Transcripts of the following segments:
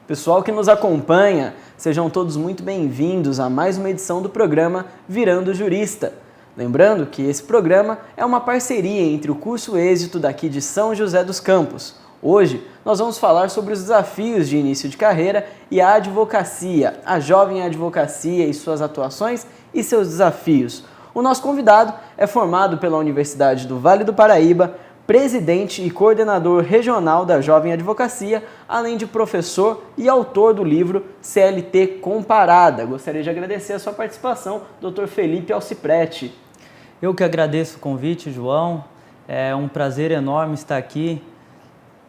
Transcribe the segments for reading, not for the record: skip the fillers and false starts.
Pessoal que nos acompanha, sejam todos muito bem-vindos a mais uma edição do programa Virando Jurista. Lembrando que esse programa é uma parceria entre o Curso Êxito daqui de São José dos Campos. Hoje nós vamos falar sobre os desafios de início de carreira e a advocacia, a jovem advocacia e suas atuações e seus desafios. O nosso convidado é formado pela Universidade do Vale do Paraíba, presidente e coordenador regional da Jovem Advocacia, além de professor e autor do livro CLT Comparada. Gostaria de agradecer a sua participação, Dr. Felipe Alciprete. Eu que agradeço o convite, João. É um prazer enorme estar aqui,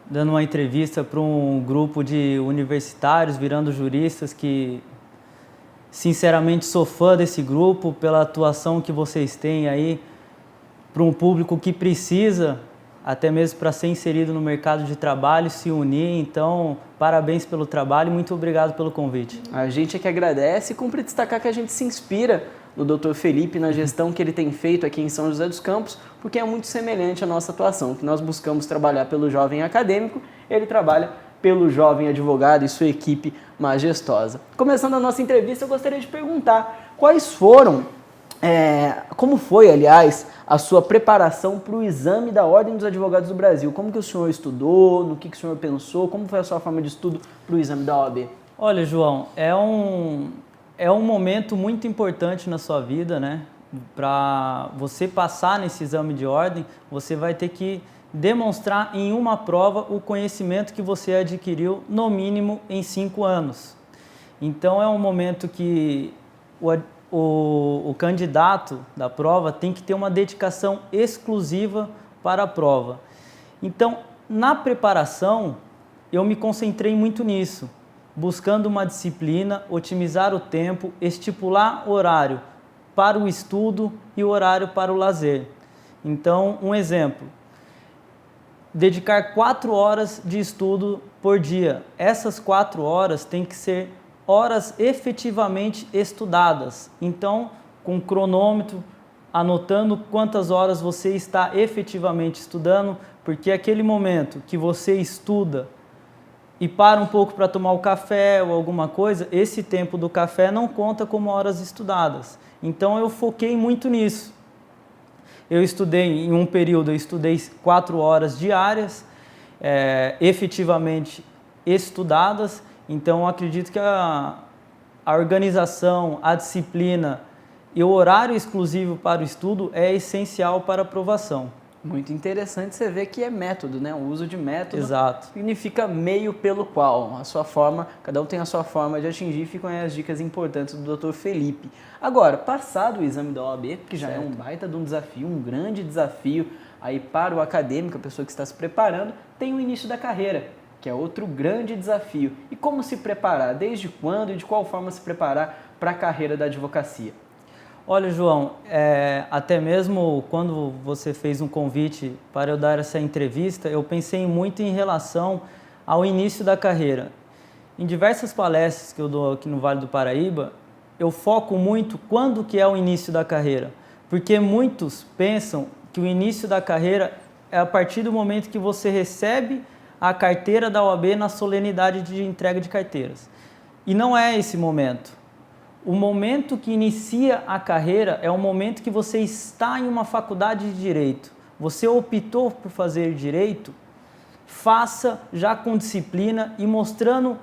dando uma entrevista para um grupo de universitários, virando juristas, que sinceramente sou fã desse grupo, pela atuação que vocês têm aí, para um público que precisa, até mesmo para ser inserido no mercado de trabalho, se unir. Então, parabéns pelo trabalho e muito obrigado pelo convite. A gente é que agradece e cumpre destacar que a gente se inspira no Dr. Felipe, na gestão que ele tem feito aqui em São José dos Campos, porque é muito semelhante à nossa atuação, que nós buscamos trabalhar pelo jovem acadêmico, ele trabalha pelo jovem advogado e sua equipe majestosa. Começando a nossa entrevista, eu gostaria de perguntar quais foram, como foi, aliás, a sua preparação para o exame da Ordem dos Advogados do Brasil? Como que o senhor estudou, no que o senhor pensou, como foi a sua forma de estudo para o exame da OAB? Olha, João, é um momento muito importante na sua vida, né? Para você passar nesse exame de ordem, você vai ter que demonstrar em uma prova o conhecimento que você adquiriu, no mínimo, em 5 anos. Então, é um momento que o candidato da prova tem que ter uma dedicação exclusiva para a prova. Então, na preparação, eu me concentrei muito nisso, buscando uma disciplina, otimizar o tempo, estipular horário para o estudo e o horário para o lazer. Então, um exemplo, dedicar 4 horas de estudo por dia. Essas 4 horas têm que ser horas efetivamente estudadas. Então, com cronômetro, anotando quantas horas você está efetivamente estudando, porque aquele momento que você estuda e para um pouco para tomar o café ou alguma coisa, esse tempo do café não conta como horas estudadas. Então, eu foquei muito nisso. Eu estudei, em um período, 4 horas diárias, efetivamente estudadas. Então, eu acredito que a organização, a disciplina e o horário exclusivo para o estudo é essencial para a aprovação. Muito interessante você ver que é método, né? O uso de método. Exato. Significa meio pelo qual, a sua forma, cada um tem a sua forma de atingir, ficam aí as dicas importantes do Dr. Felipe. Agora, passado o exame da OAB, que já certo, é um baita de um desafio, um grande desafio aí para o acadêmico, a pessoa que está se preparando, tem o início da carreira, que é outro grande desafio. E como se preparar? Desde quando e de qual forma se preparar para a carreira da advocacia? Olha, João, até mesmo quando você fez um convite para eu dar essa entrevista, eu pensei muito em relação ao início da carreira. Em diversas palestras que eu dou aqui no Vale do Paraíba, eu foco muito quando que é o início da carreira, porque muitos pensam que o início da carreira é a partir do momento que você recebe a carteira da OAB na solenidade de entrega de carteiras. E não é esse momento. O momento que inicia a carreira é o momento que você está em uma faculdade de Direito. Você optou por fazer Direito, faça já com disciplina e mostrando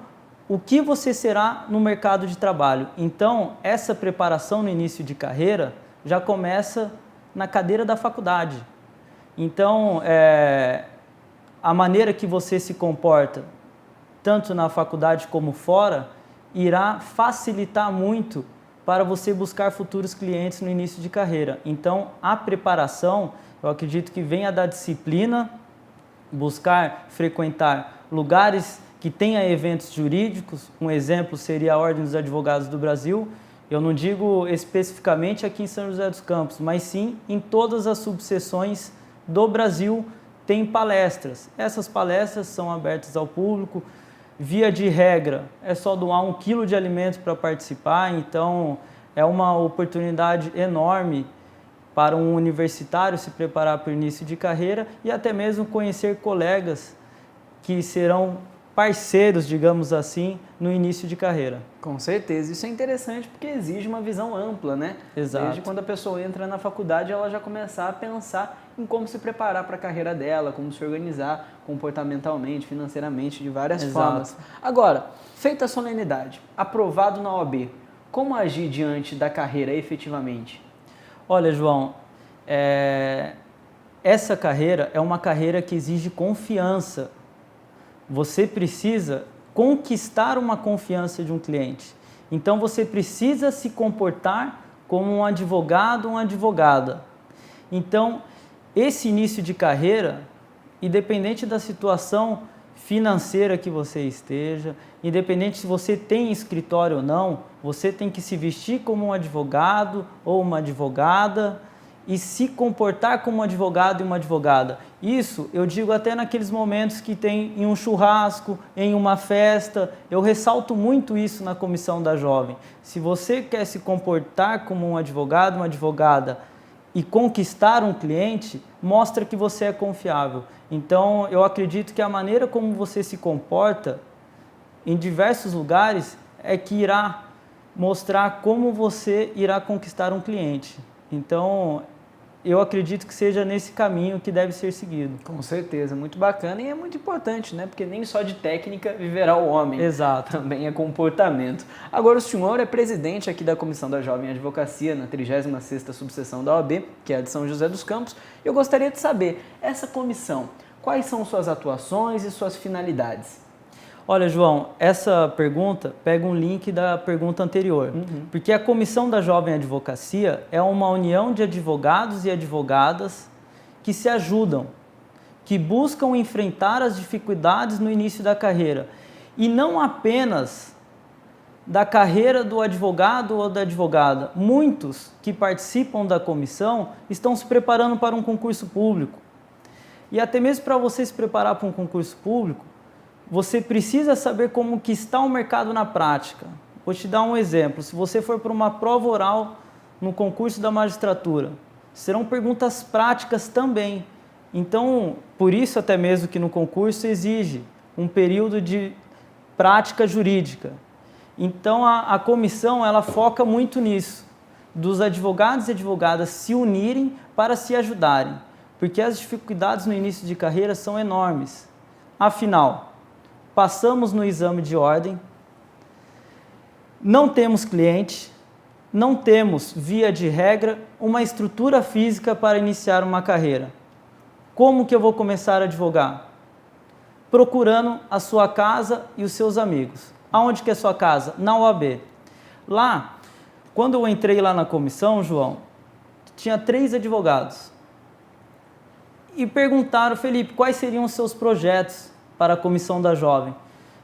o que você será no mercado de trabalho. Então, essa preparação no início de carreira já começa na cadeira da faculdade. Então, a maneira que você se comporta, tanto na faculdade como fora, irá facilitar muito para você buscar futuros clientes no início de carreira. Então, a preparação, eu acredito que venha da disciplina, buscar frequentar lugares que tenha eventos jurídicos. Um exemplo seria a Ordem dos Advogados do Brasil. Eu não digo especificamente aqui em São José dos Campos, mas sim em todas as subseções do Brasil tem palestras. Essas palestras são abertas ao público. Via de regra, é só doar 1 quilo de alimento para participar, então é uma oportunidade enorme para um universitário se preparar para o início de carreira e até mesmo conhecer colegas que serão parceiros, digamos assim, no início de carreira. Com certeza, isso é interessante porque exige uma visão ampla, né? Exato. Desde quando a pessoa entra na faculdade, ela já começar a pensar em como se preparar para a carreira dela, como se organizar comportamentalmente, financeiramente, de várias formas. Agora, feita a solenidade, aprovado na OAB, como agir diante da carreira efetivamente? Olha, João, essa carreira é uma carreira que exige confiança. Você precisa conquistar uma confiança de um cliente. Então, você precisa se comportar como um advogado, uma advogada. Então, esse início de carreira, independente da situação financeira que você esteja, independente se você tem escritório ou não, você tem que se vestir como um advogado ou uma advogada e se comportar como um advogado e uma advogada. Isso eu digo até naqueles momentos que tem em um churrasco, em uma festa, eu ressalto muito isso na comissão da jovem. Se você quer se comportar como um advogado, uma advogada e conquistar um cliente, mostra que você é confiável. Então, eu acredito que a maneira como você se comporta em diversos lugares é que irá mostrar como você irá conquistar um cliente. Então, eu acredito que seja nesse caminho que deve ser seguido. Com certeza, muito bacana e é muito importante, né? Porque nem só de técnica viverá o homem. Exato. Também é comportamento. Agora, o senhor é presidente aqui da Comissão da Jovem Advocacia, na 36ª subseção da OAB, que é a de São José dos Campos. Eu gostaria de saber, essa comissão, quais são suas atuações e suas finalidades? Olha, João, essa pergunta pega um link da pergunta anterior, porque a Comissão da Jovem Advocacia é uma união de advogados e advogadas que se ajudam, que buscam enfrentar as dificuldades no início da carreira, e não apenas da carreira do advogado ou da advogada. Muitos que participam da comissão estão se preparando para um concurso público, e até mesmo para você se preparar para um concurso público, você precisa saber como que está o mercado na prática. Vou te dar um exemplo. Se você for para uma prova oral no concurso da magistratura, serão perguntas práticas também. Então, por isso até mesmo que no concurso exige um período de prática jurídica. Então, a comissão ela foca muito nisso, dos advogados e advogadas se unirem para se ajudarem, porque as dificuldades no início de carreira são enormes. Afinal, passamos no exame de ordem, não temos cliente, não temos, via de regra, uma estrutura física para iniciar uma carreira. Como que eu vou começar a advogar? Procurando a sua casa e os seus amigos. Aonde que é a sua casa? Na OAB. Lá, quando eu entrei lá na comissão, João, tinha 3 advogados. E perguntaram, Felipe, quais seriam os seus projetos para a Comissão da Jovem?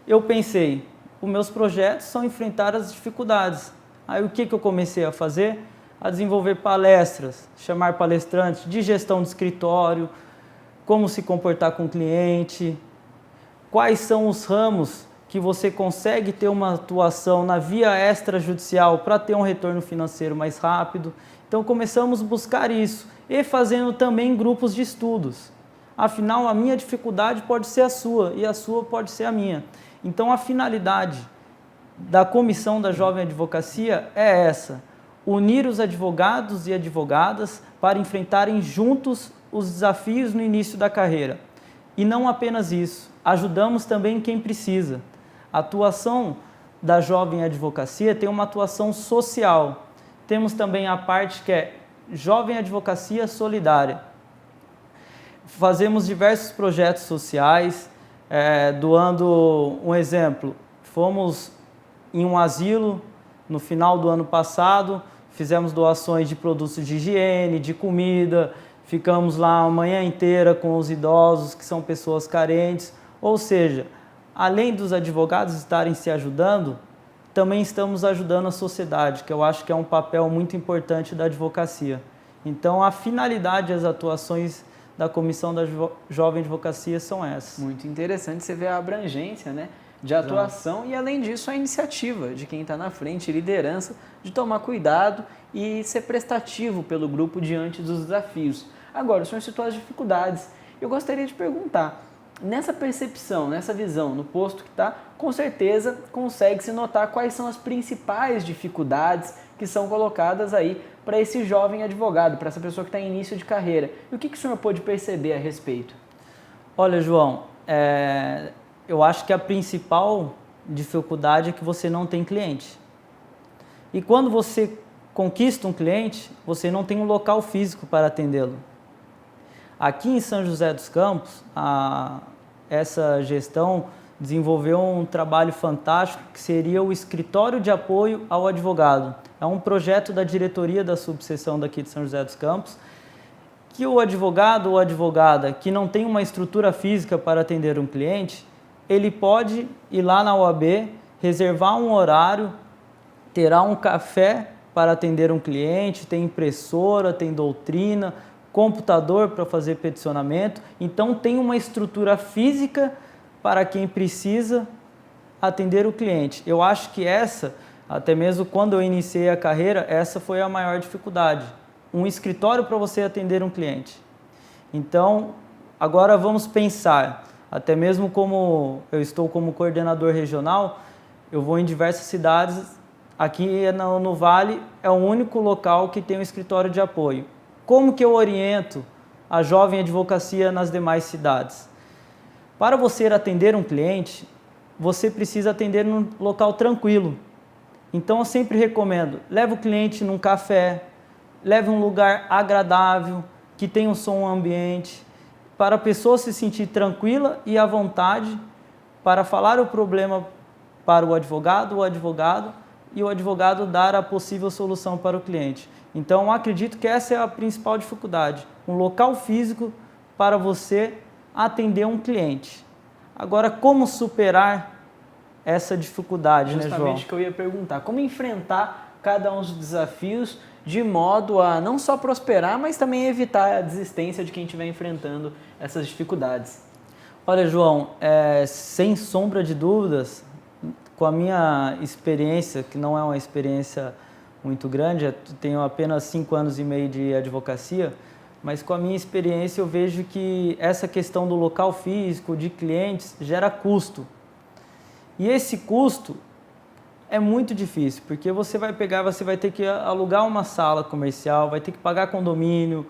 Eu pensei, os meus projetos são enfrentar as dificuldades. Aí o que eu comecei a fazer? A desenvolver palestras, chamar palestrantes de gestão de escritório, como se comportar com o cliente, quais são os ramos que você consegue ter uma atuação na via extrajudicial para ter um retorno financeiro mais rápido. Então começamos a buscar isso e fazendo também grupos de estudos. Afinal, a minha dificuldade pode ser a sua e a sua pode ser a minha. Então, a finalidade da Comissão da Jovem Advocacia é essa: unir os advogados e advogadas para enfrentarem juntos os desafios no início da carreira. E não apenas isso, ajudamos também quem precisa. A atuação da Jovem Advocacia tem uma atuação social. Temos também a parte que é Jovem Advocacia Solidária. Fazemos diversos projetos sociais, doando um exemplo. Fomos em um asilo no final do ano passado, fizemos doações de produtos de higiene, de comida, ficamos lá a manhã inteira com os idosos, que são pessoas carentes. Ou seja, além dos advogados estarem se ajudando, também estamos ajudando a sociedade, que eu acho que é um papel muito importante da advocacia. Então, a finalidade das atuações da Comissão da Jovem Advocacia são essas. Muito interessante você ver a abrangência, né, de atuação e, além disso, a iniciativa de quem está na frente, liderança, de tomar cuidado e ser prestativo pelo grupo diante dos desafios. Agora, o senhor citou as dificuldades. Eu gostaria de perguntar, nessa percepção, nessa visão, no posto que está, com certeza consegue-se notar quais são as principais dificuldades que são colocadas aí para esse jovem advogado, para essa pessoa que está em início de carreira. E o que o senhor pôde perceber a respeito? Olha, João, eu acho que a principal dificuldade é que você não tem cliente. E quando você conquista um cliente, você não tem um local físico para atendê-lo. Aqui em São José dos Campos, essa gestão desenvolveu um trabalho fantástico que seria o Escritório de Apoio ao Advogado. É um projeto da diretoria da subseção daqui de São José dos Campos, que o advogado ou advogada que não tem uma estrutura física para atender um cliente, ele pode ir lá na OAB, reservar um horário, terá um café para atender um cliente, tem impressora, tem doutrina, computador para fazer peticionamento. Então tem uma estrutura física para quem precisa atender o cliente. Eu acho que até mesmo quando eu iniciei a carreira, essa foi a maior dificuldade. Um escritório para você atender um cliente. Então, agora vamos pensar, até mesmo como eu estou como coordenador regional, eu vou em diversas cidades, aqui no Vale é o único local que tem um escritório de apoio. Como que eu oriento a jovem advocacia nas demais cidades? Para você atender um cliente, você precisa atender num local tranquilo. Então eu sempre recomendo, leve o cliente num café, leve um lugar agradável, que tenha um som ambiente, para a pessoa se sentir tranquila e à vontade para falar o problema para o advogado e o advogado dar a possível solução para o cliente. Então, eu acredito que essa é a principal dificuldade, um local físico para você atender um cliente. Agora, como superar essa dificuldade, né, João? Justamente o que eu ia perguntar, como enfrentar cada um dos desafios de modo a não só prosperar, mas também evitar a desistência de quem estiver enfrentando essas dificuldades. Olha, João, sem sombra de dúvidas, com a minha experiência, que não é uma experiência muito grande, eu tenho apenas 5 anos e meio de advocacia, mas com a minha experiência eu vejo que essa questão do local físico, de clientes, gera custo. E esse custo é muito difícil, porque você vai ter que alugar uma sala comercial, vai ter que pagar condomínio,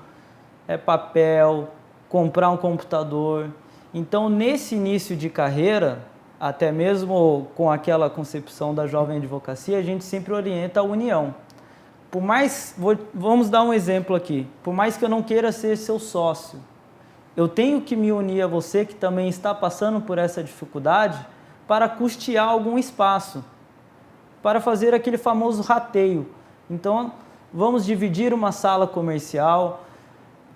papel, comprar um computador. Então, nesse início de carreira, até mesmo com aquela concepção da jovem advocacia, a gente sempre orienta a união. Vamos dar um exemplo aqui, por mais que eu não queira ser seu sócio, eu tenho que me unir a você que também está passando por essa dificuldade para custear algum espaço, para fazer aquele famoso rateio. Então, vamos dividir uma sala comercial,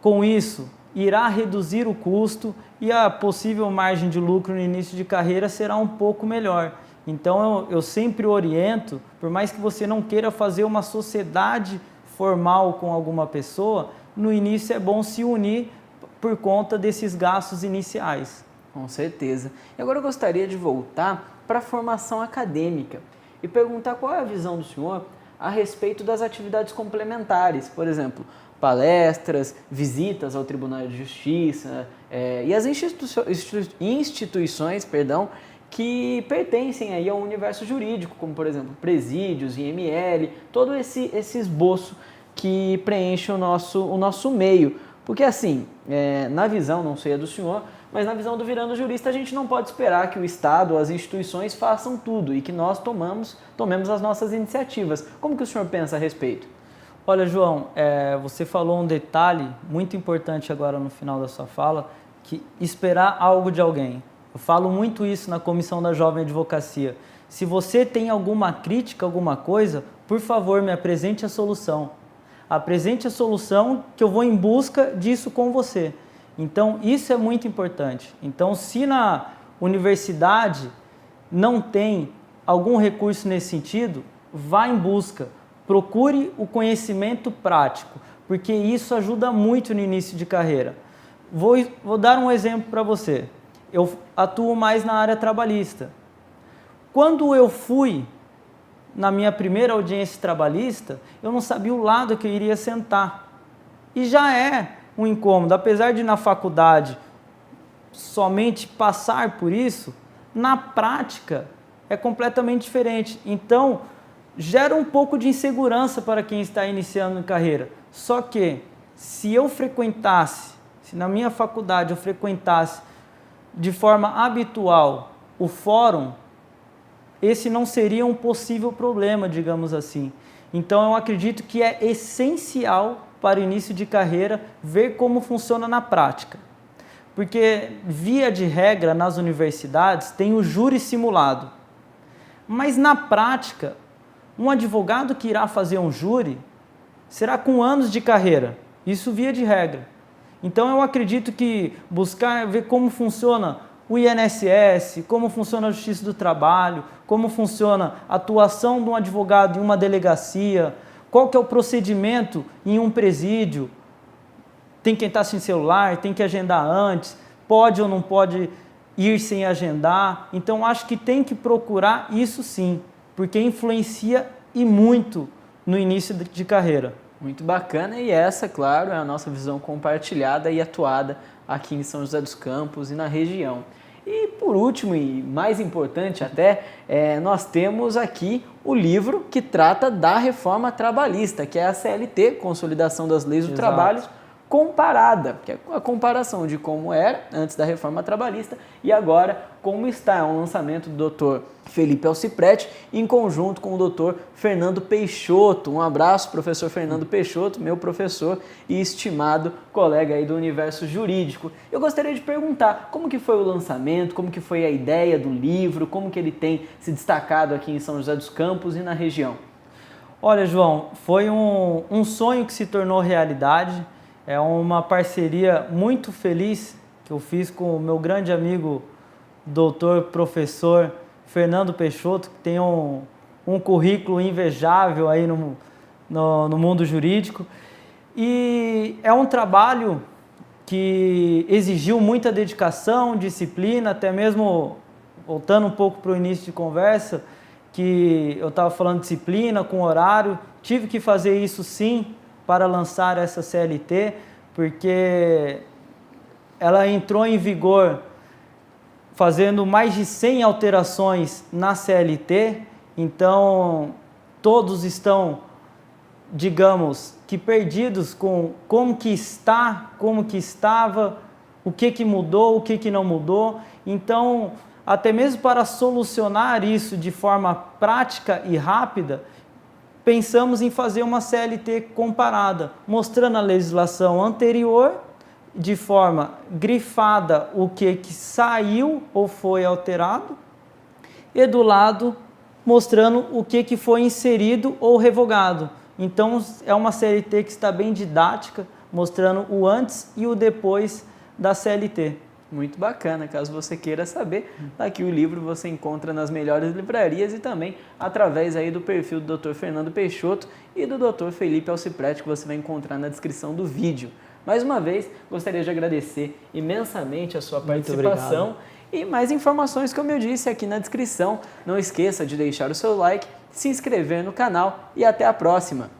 com isso irá reduzir o custo e a possível margem de lucro no início de carreira será um pouco melhor. Então, eu sempre oriento, por mais que você não queira fazer uma sociedade formal com alguma pessoa, no início é bom se unir por conta desses gastos iniciais. Com certeza. E agora eu gostaria de voltar para a formação acadêmica e perguntar qual é a visão do senhor a respeito das atividades complementares, por exemplo, palestras, visitas ao Tribunal de Justiça e as instituições, que pertencem aí ao universo jurídico, como por exemplo presídios, IML, todo esse esboço que preenche o nosso meio. Porque assim, na visão, não sei a do senhor, mas na visão do Virando Jurista a gente não pode esperar que o Estado ou as instituições façam tudo e que nós tomemos as nossas iniciativas. Como que o senhor pensa a respeito? Olha, João, você falou um detalhe muito importante agora no final da sua fala, que esperar algo de alguém. Eu falo muito isso na Comissão da Jovem Advocacia. Se você tem alguma crítica, alguma coisa, por favor, me apresente a solução. Apresente a solução que eu vou em busca disso com você. Então, isso é muito importante. Então, se na universidade não tem algum recurso nesse sentido, vá em busca. Procure o conhecimento prático, porque isso ajuda muito no início de carreira. Vou dar um exemplo para você. Eu atuo mais na área trabalhista. quando eu fui na minha primeira audiência trabalhista, eu não sabia o lado que eu iria sentar. E já é um incômodo, apesar de na faculdade somente passar por isso, na prática é completamente diferente. Então, gera um pouco de insegurança para quem está iniciando em carreira. Só que, se na minha faculdade eu frequentasse de forma habitual o fórum, esse não seria um possível problema, digamos assim. Então, eu acredito que é essencial para o início de carreira ver como funciona na prática. Porque, via de regra, nas universidades, tem o júri simulado. Mas, na prática, um advogado que irá fazer um júri será com anos de carreira. Isso via de regra. Então, eu acredito que buscar ver como funciona o INSS, como funciona a Justiça do Trabalho, como funciona a atuação de um advogado em uma delegacia, qual que é o procedimento em um presídio, tem que entrar sem celular, tem que agendar antes, pode ou não pode ir sem agendar. Então, acho que tem que procurar isso sim, porque influencia e muito no início de carreira. Muito bacana, e essa, claro, é a nossa visão compartilhada e atuada aqui em São José dos Campos e na região. E por último, e mais importante até, nós temos aqui o livro que trata da reforma trabalhista, que é a CLT, Consolidação das Leis do Trabalho, comparada, que é a comparação de como era antes da reforma trabalhista e agora como está. É um lançamento do Dr. Felipe Alciprete em conjunto com o Dr. Fernando Peixoto. Um abraço, professor Fernando Peixoto, meu professor e estimado colega aí do universo jurídico. Eu gostaria de perguntar como que foi o lançamento, como que foi a ideia do livro, como que ele tem se destacado aqui em São José dos Campos e na região. Olha, João, foi um sonho que se tornou realidade. É uma parceria muito feliz que eu fiz com o meu grande amigo, doutor, professor Fernando Peixoto, que tem um currículo invejável aí no mundo jurídico. E é um trabalho que exigiu muita dedicação, disciplina, até mesmo, voltando um pouco para o início de conversa, que eu estava falando de disciplina, com horário, tive que fazer isso sim, para lançar essa CLT, porque ela entrou em vigor fazendo mais de 100 alterações na CLT, então todos estão, digamos, que perdidos com como que está, como que estava, o que mudou, o que não mudou. Então, até mesmo para solucionar isso de forma prática e rápida, pensamos em fazer uma CLT comparada, mostrando a legislação anterior, de forma grifada o que saiu ou foi alterado, e do lado mostrando o que foi inserido ou revogado. Então é uma CLT que está bem didática, mostrando o antes e o depois da CLT. Muito bacana, caso você queira saber, aqui o livro você encontra nas melhores livrarias e também através aí do perfil do Dr. Fernando Peixoto e do Dr. Felipe Alciprete, que você vai encontrar na descrição do vídeo. Mais uma vez, gostaria de agradecer imensamente a sua participação e mais informações, como eu disse, aqui na descrição. Não esqueça de deixar o seu like, se inscrever no canal e até a próxima!